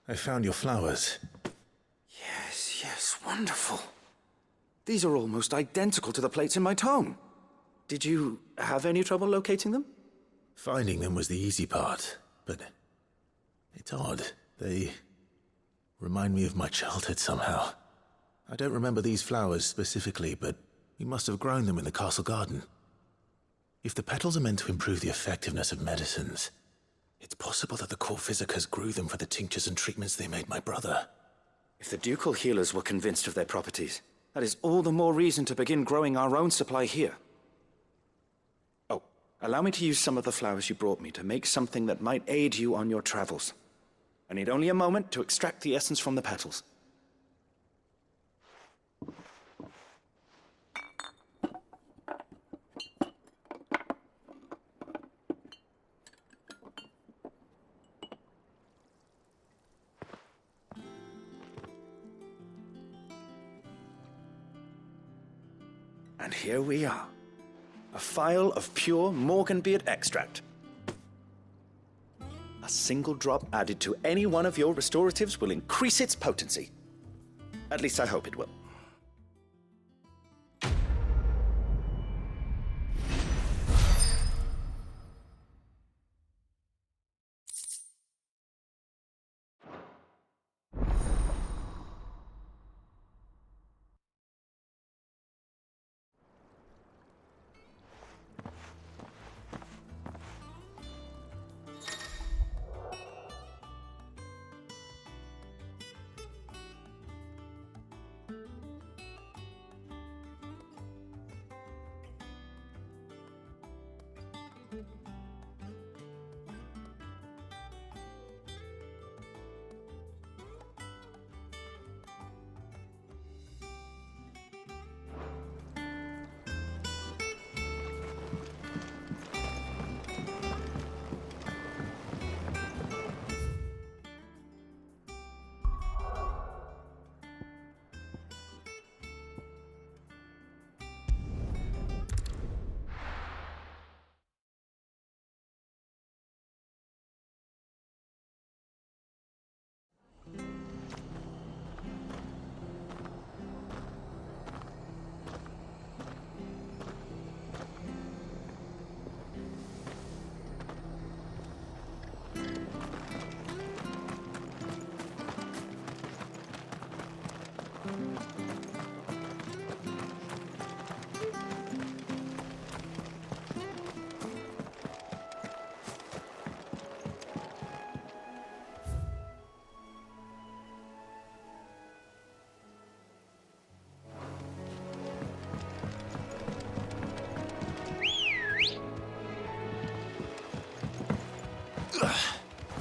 I found your flowers. Yes, wonderful. These are almost identical to the plates in my tome. Did you have any trouble locating them? Finding them was the easy part, but it's odd. They remind me of my childhood somehow. I don't remember these flowers specifically, but we must have grown them in the castle garden. If the petals are meant to improve the effectiveness of medicines, it's possible that the court physicers grew them for the tinctures and treatments they made my brother. If the ducal healers were convinced of their properties, that is all the more reason to begin growing our own supply here. Oh, allow me to use some of the flowers you brought me to make something that might aid you on your travels. I need only a moment to extract the essence from the petals. And here we are. A phial of pure Morganbeard extract. A single drop added to any one of your restoratives will increase its potency. At least I hope it will.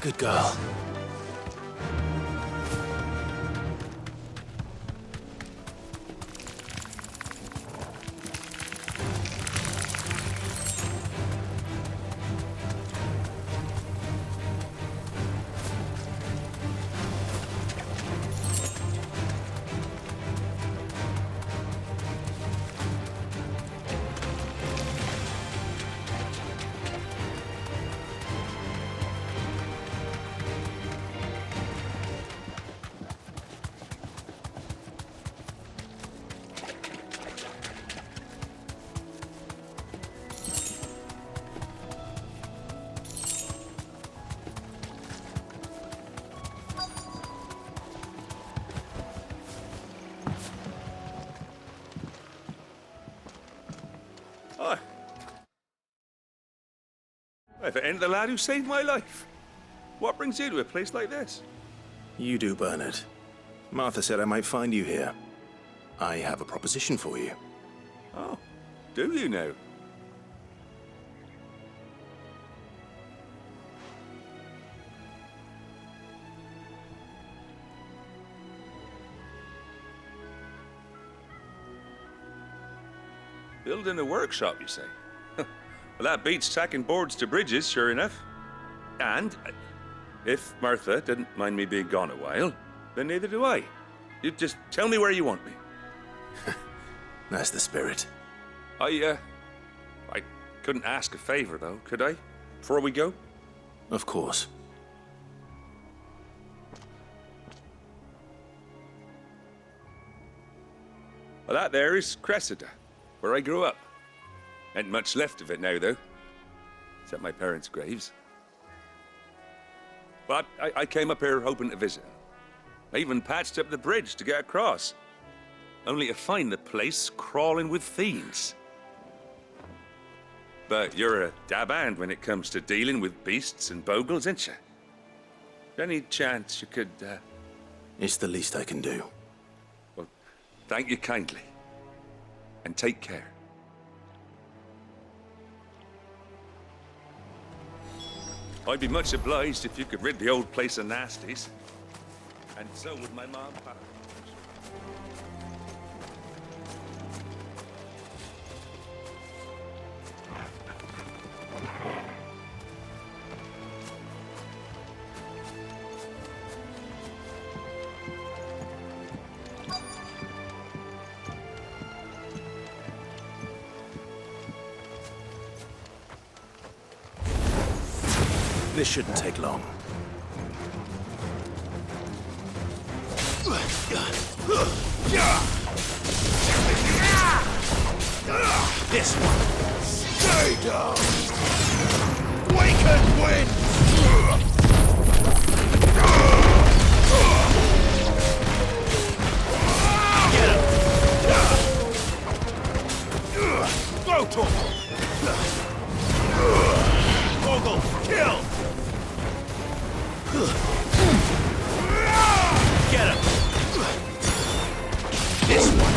Good girl. Hi. If it ain't the lad who saved my life. What brings you to a place like this? You do, Bernard. Martha said I might find you here. I have a proposition for you. Oh, do you now? Building a workshop, you say? Well, that beats tacking boards to bridges, sure enough. And if Martha didn't mind me being gone a while, then neither do I. You just tell me where you want me. That's the spirit. I couldn't ask a favor, though, could I? Before we go? Of course. Well, that there is Cressida, where I grew up. Ain't much left of it now, though. Except my parents' graves. But I came up here hoping to visit. I even patched up the bridge to get across. Only to find the place crawling with fiends. But you're a dab hand when it comes to dealing with beasts and bogles, ain't you? Any chance you could, It's the least I can do. Well, thank you kindly. And take care. I'd be much obliged if you could rid the old place of nasties. And so would my mom, Papa. This shouldn't take long. This one. Stay down. Wake and win. Get him. Go to him. Mogul, kill. Get him. This one.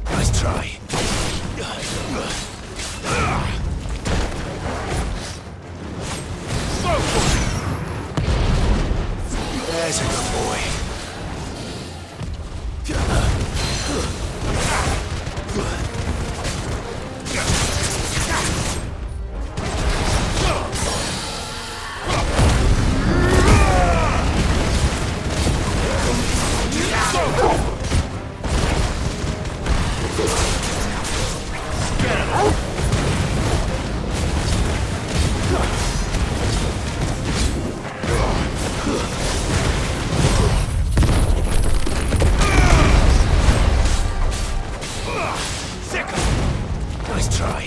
Nice try. There's a good boy. Nice try.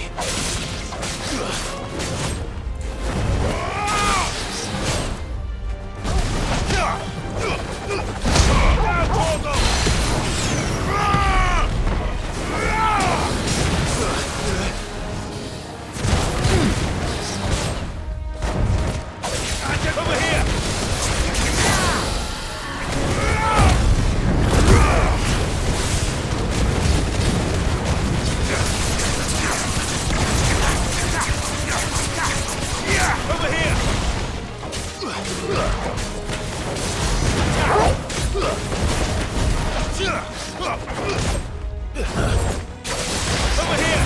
Over here! Over here! Over here!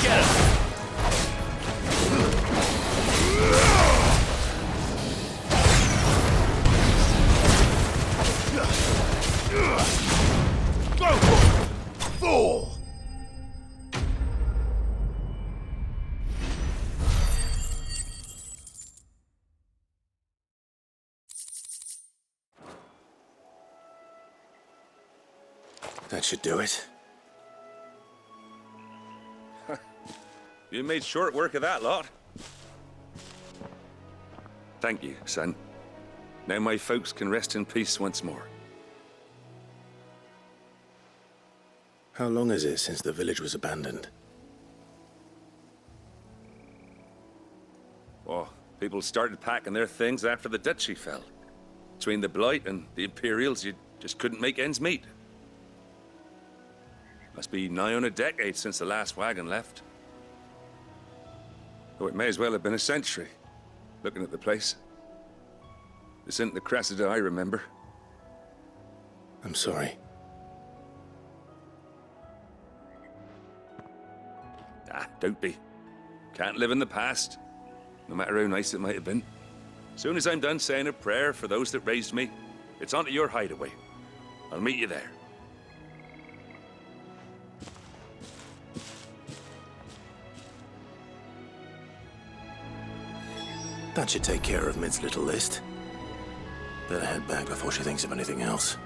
Get him! Go! Fool! That should do it. You made short work of that lot. Thank you, son. Now my folks can rest in peace once more. How long is it since the village was abandoned? Oh, people started packing their things after the duchy fell. Between the Blight and the Imperials, you just couldn't make ends meet. Must be nigh on a decade since the last wagon left. Oh, it may as well have been a century, looking at the place. This isn't the Cressida I remember. I'm sorry. Ah, don't be. Can't live in the past, no matter how nice it might have been. Soon as I'm done saying a prayer for those that raised me, it's on to your hideaway. I'll meet you there. That should take care of Mid's little list. Better head back before she thinks of anything else.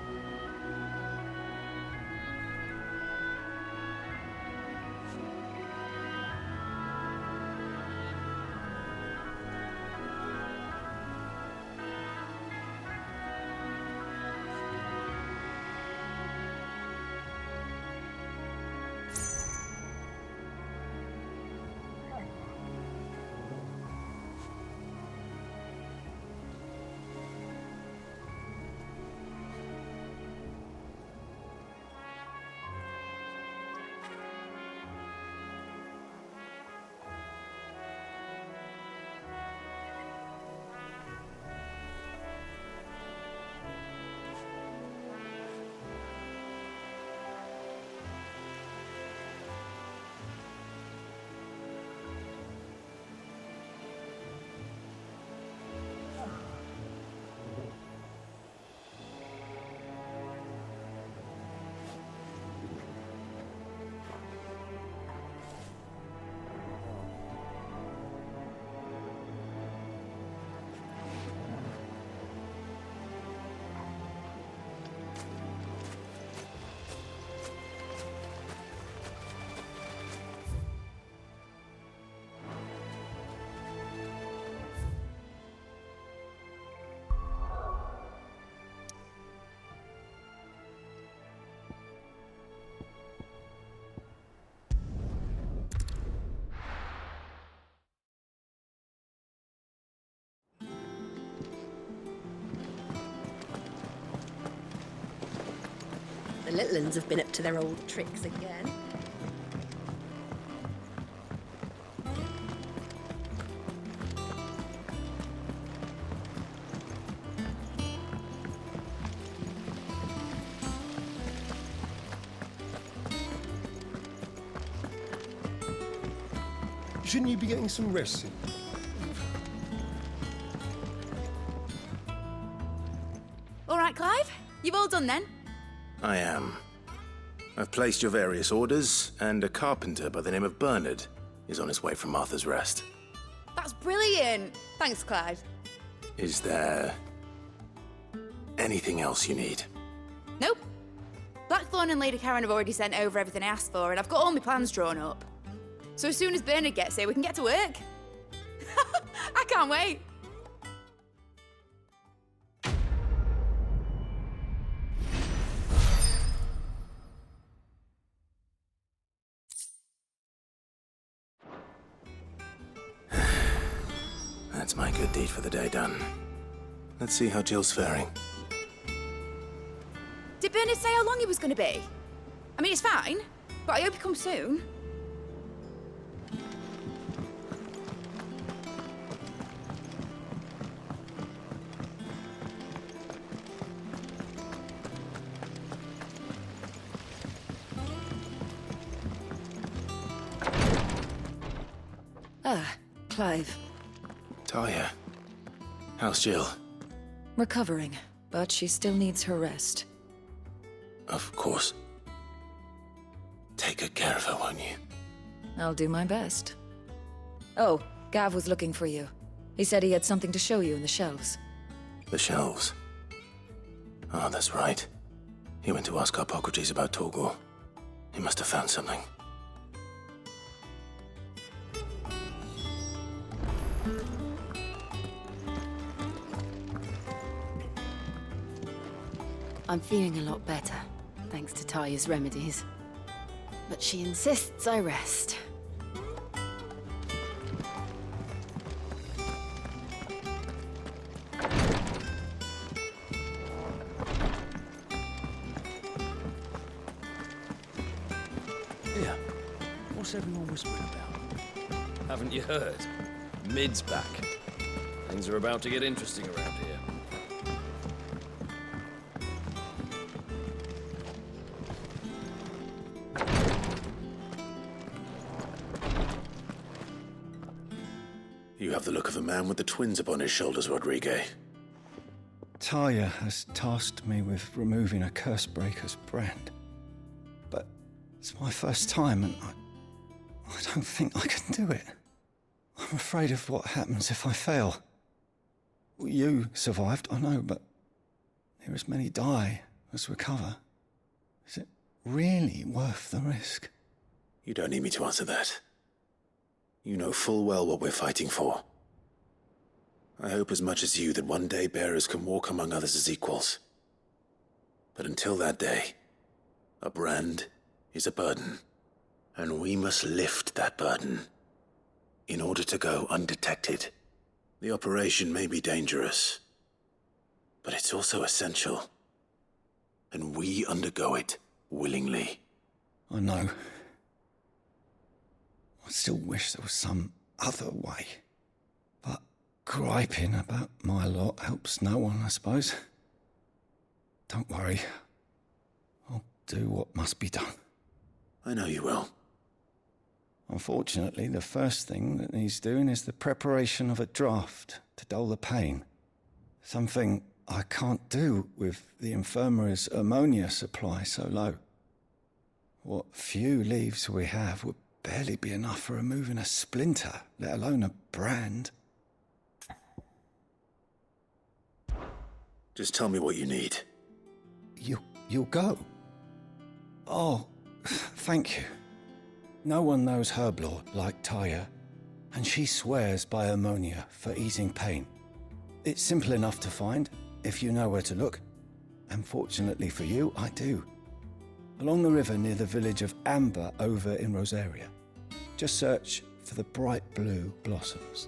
The little uns have been up to their old tricks again. Shouldn't you be getting some rest soon? All right, Clive. You've all done then? I am. I've placed your various orders, and a carpenter by the name of Bernard is on his way from Martha's Rest. That's brilliant. Thanks, Clive. Is there anything else you need? Nope. Blackthorn and Lady Karen have already sent over everything I asked for, and I've got all my plans drawn up. So as soon as Bernard gets here, we can get to work. I can't wait. That's my good deed for the day done. Let's see how Jill's faring. Did Bernard say how long he was going to be? I mean, it's fine, but I hope he comes soon. Ah, Clive. Talia, how's Jill? Recovering, but she still needs her rest. Of course. Take good care of her, won't you? I'll do my best. Oh, Gav was looking for you. He said he had something to show you in the shelves. The shelves. Oh, that's right. He went to ask Hippocrates about Torgor. He must have found something. I'm feeling a lot better, thanks to Tarya's remedies. But she insists I rest. Here, what's everyone whispering about? Haven't you heard? Mid's back. Things are about to get interesting around here. You have the look of a man with the twins upon his shoulders, Rodrigue. Tarya has tasked me with removing a Cursebreaker's brand. But it's my first time, and I don't think I can do it. I'm afraid of what happens if I fail. You survived, I know, but near as many die as recover. Is it really worth the risk? You don't need me to answer that. You know full well what we're fighting for. I hope as much as you that one day bearers can walk among others as equals. But until that day, a brand is a burden, and we must lift that burden in order to go undetected. The operation may be dangerous, but it's also essential, and we undergo it willingly. I know. I still wish there was some other way. But griping about my lot helps no one, I suppose. Don't worry. I'll do what must be done. I know you will. Unfortunately, the first thing that needs doing is the preparation of a draft to dull the pain. Something I can't do with the infirmary's ammonia supply so low. What few leaves we have would barely be enough for removing a splinter, let alone a brand. Just tell me what you need. You'll go? Oh, thank you. No one knows Herblore like Tarya, and she swears by ammonia for easing pain. It's simple enough to find, if you know where to look. And fortunately for you, I do. Along the river near the village of Amber over in Rosaria. Just search for the bright blue blossoms.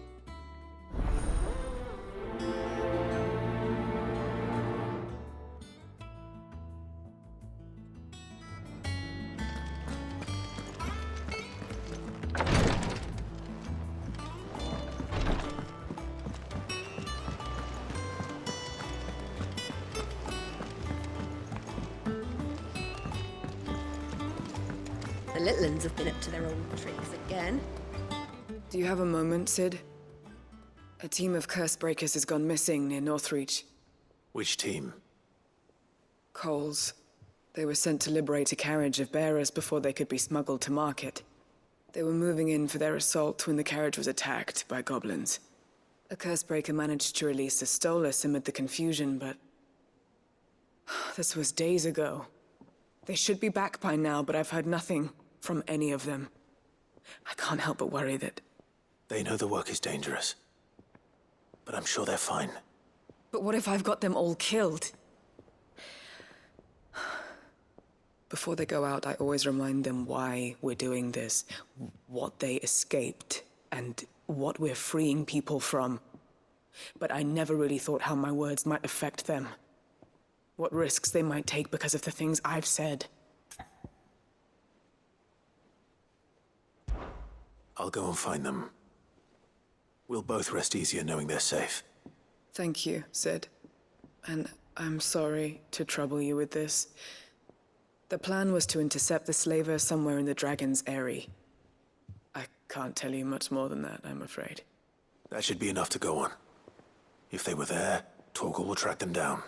The little ones have been up to their old tricks again. Do you have a moment, Sid? A team of Cursebreakers has gone missing near Northreach. Which team? Coles. They were sent to liberate a carriage of bearers before they could be smuggled to market. They were moving in for their assault when the carriage was attacked by goblins. A Cursebreaker managed to release a Stolas amid the confusion, but... this was days ago. They should be back by now, but I've heard nothing from any of them. I can't help but worry that... They know the work is dangerous, but I'm sure they're fine. But what if I've got them all killed? Before they go out, I always remind them why we're doing this, what they escaped, and what we're freeing people from. But I never really thought how my words might affect them. What risks they might take because of the things I've said. I'll go and find them. We'll both rest easier knowing they're safe. Thank you, Sid. And I'm sorry to trouble you with this. The plan was to intercept the slaver somewhere in the Dragon's Eyrie. I can't tell you much more than that, I'm afraid. That should be enough to go on. If they were there, Torgor will track them down.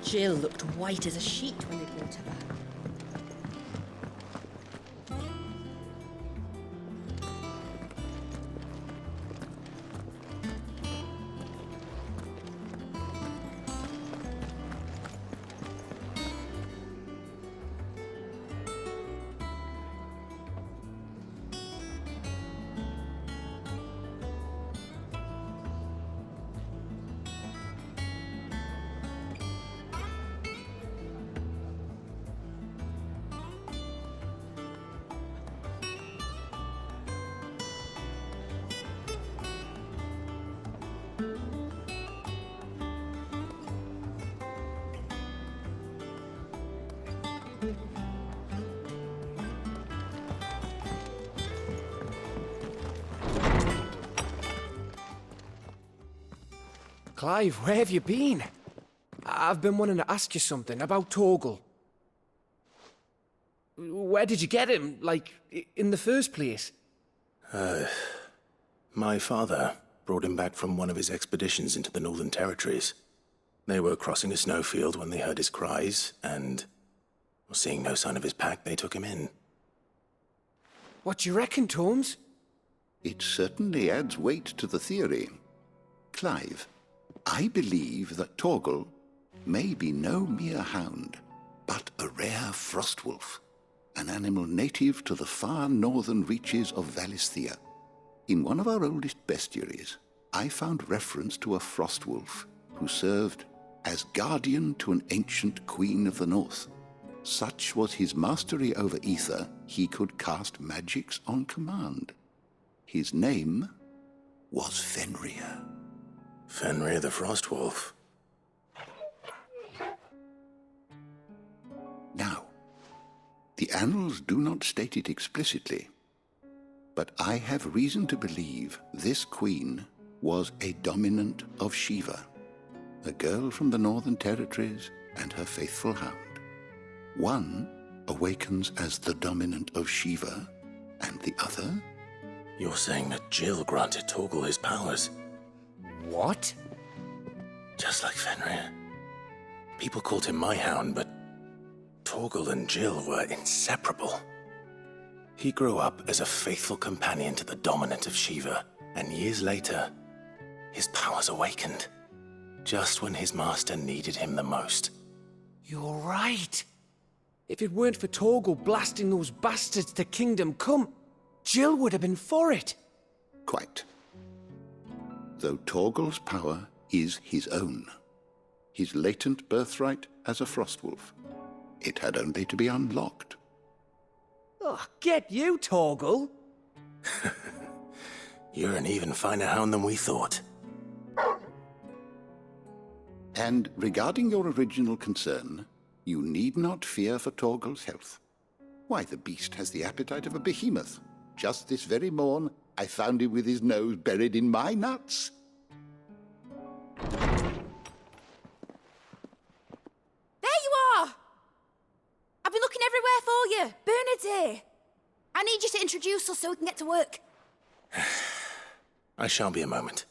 Jill looked white as a sheet when they brought her back. Clive, where have you been? I've been wanting to ask you something about Torgal. Where did you get him, like, in the first place? My father brought him back from one of his expeditions into the Northern Territories. They were crossing a snowfield when they heard his cries, and, seeing no sign of his pack, they took him in. What do you reckon, Torms? It certainly adds weight to the theory. Clive, I believe that Torgal may be no mere hound, but a rare frostwolf, an animal native to the far northern reaches of Valisthea. In one of our oldest bestiaries, I found reference to a frostwolf who served as guardian to an ancient queen of the north. Such was his mastery over ether, he could cast magics on command. His name was Fenrir. Fenrir the Frostwolf. Now, the annals do not state it explicitly, but I have reason to believe this queen was a dominant of Shiva, a girl from the Northern Territories and her faithful hound. One awakens as the dominant of Shiva, and the other? You're saying that Jill granted Torgal his powers? What? Just like Fenrir. People called him my hound, but Torgal and Jill were inseparable. He grew up as a faithful companion to the dominant of Shiva, and years later, his powers awakened, just when his master needed him the most. You're right. If it weren't for Torgal blasting those bastards to Kingdom Come, Jill would have been for it. Quite. Though Torgal's power is his own, his latent birthright as a frostwolf. It had only to be unlocked. Oh, get you, Torgal! You're an even finer hound than we thought. And regarding your original concern, you need not fear for Torgal's health. Why, the beast has the appetite of a behemoth. Just this very morn, I found him with his nose buried in my nuts. There you are! I've been looking everywhere for you. Bernard's here. I need you to introduce us so we can get to work. I shan't be a moment.